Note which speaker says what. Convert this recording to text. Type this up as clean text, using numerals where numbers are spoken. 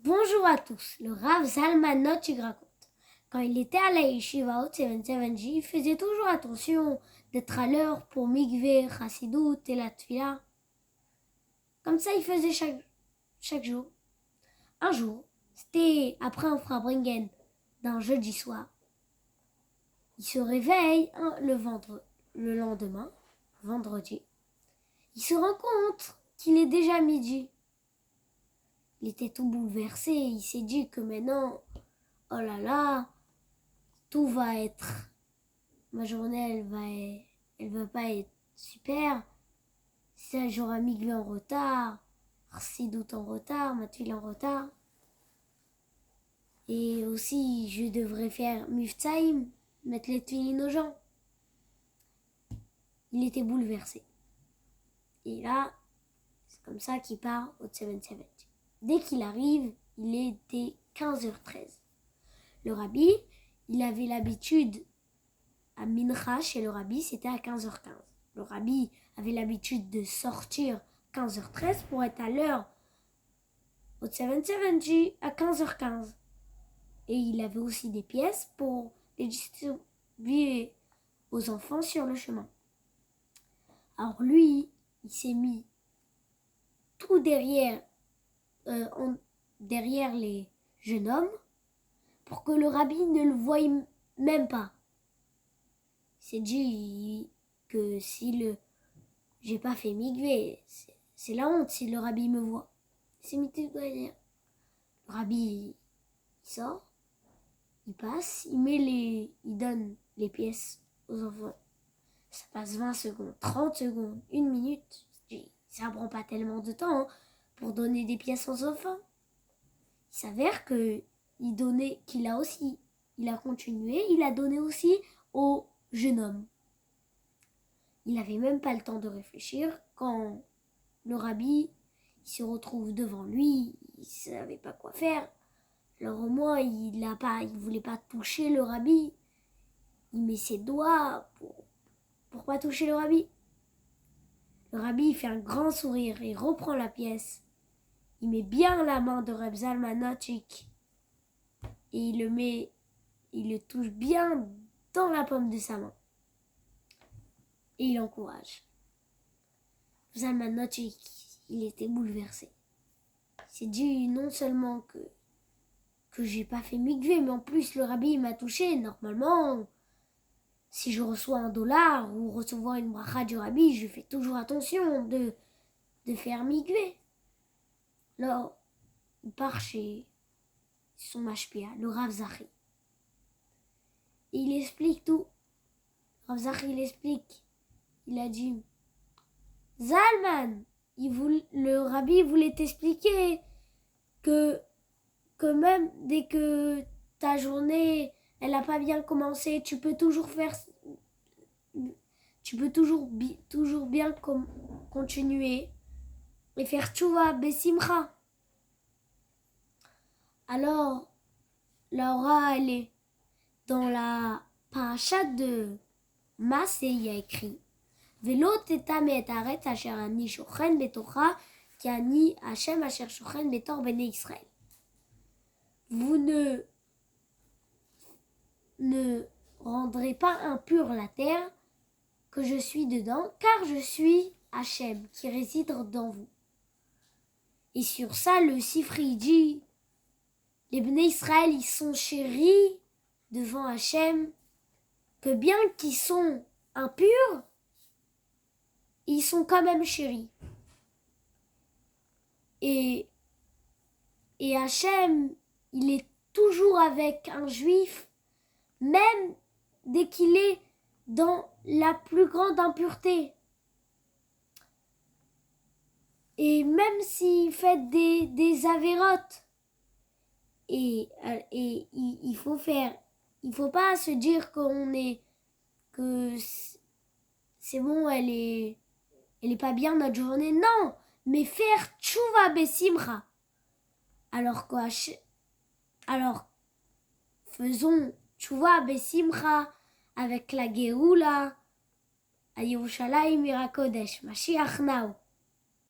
Speaker 1: Bonjour à tous, le Rav Zalman Nochig raconte. Quand il était à la Yeshiva au 77J, il faisait toujours attention d'être à l'heure pour Mikveh, Chassidut et la Tfila. Comme ça, il faisait chaque jour. Un jour, c'était après un Farbringen d'un jeudi soir. Il se réveille le lendemain, vendredi. Il se rend compte qu'il est déjà midi. Il était tout bouleversé, il s'est dit que maintenant, oh là là, tout va être, ma journée elle va pas être super. Ça, j'aurai Mikveh en retard, Chassidut en retard, Matul en retard. Et aussi, je devrais faire Miftaim, mettre les tefilines aux gens. Il était bouleversé. Et là, c'est comme ça qu'il part au 77. Dès qu'il arrive, il était 15h13. Le rabbi, il avait l'habitude à Mincha chez le rabbi, c'était à 15h15. Le rabbi avait l'habitude de sortir 15h13 pour être à l'heure au 77J à 15h15. Et il avait aussi des pièces pour les distribuer aux enfants sur le chemin. Alors lui, il s'est mis tout derrière les jeunes hommes pour que le rabbi ne le voie même pas. Il s'est dit que si j'ai pas fait Mikveh, c'est la honte si le rabbi me voit. Il s'est mis tout derrière. Le rabbi, il sort, il passe, il donne les pièces aux enfants. Ça passe 20 secondes, 30 secondes, 1 minute. Ça prend pas tellement de temps pour donner des pièces aux enfants. Il s'avère qu'il a continué, il a donné aussi au jeune homme. Il n'avait même pas le temps de réfléchir quand le rabbi il se retrouve devant lui, il ne savait pas quoi faire. Alors au moins, il voulait pas toucher le rabbi. Il met ses doigts pour pas toucher le rabbi. Le rabbi fait un grand sourire et reprend la pièce. Il met bien la main de Reb Zalman Nochig et il le touche bien dans la paume de sa main. Et il l'encourage. Zalman Nochig, il était bouleversé. Il s'est dit non seulement que j'ai pas fait Mikveh, mais en plus le rabbi m'a touché. Normalement, si je reçois $1 ou recevoir une bracha du rabbi, je fais toujours attention de faire Mikveh. Alors, il part chez son mashpia, le Rav Zachi. Et il explique tout. Rav Zachi, il explique. Il a dit, Zalman, le rabbi voulait t'expliquer que même dès que ta journée, elle n'a pas bien commencé, tu peux toujours bien continuer et faire tchouva besimcha. Alors, Laura, elle est dans la parasha de Massé, il y a écrit Velo tetam et aret asher ani shochen betocha ki ani Hashem asher shochen betor bene Israël. Vous ne rendrez pas impure la terre que je suis dedans, car je suis Hashem qui réside dans vous. Et sur ça, le Sifri dit, les Bnei Israël, ils sont chéris devant Hashem, que bien qu'ils sont impurs, ils sont quand même chéris. Et Hashem, il est toujours avec un juif, même dès qu'il est dans la plus grande impureté. Et même s'il fait des avérotes, et il faut pas se dire que c'est bon, elle est pas bien notre journée, non, mais faire tchouva besimcha. Alors faisons tchouva besimcha avec la Géoula à Yerushalayim Irakodesh, Mashiach now.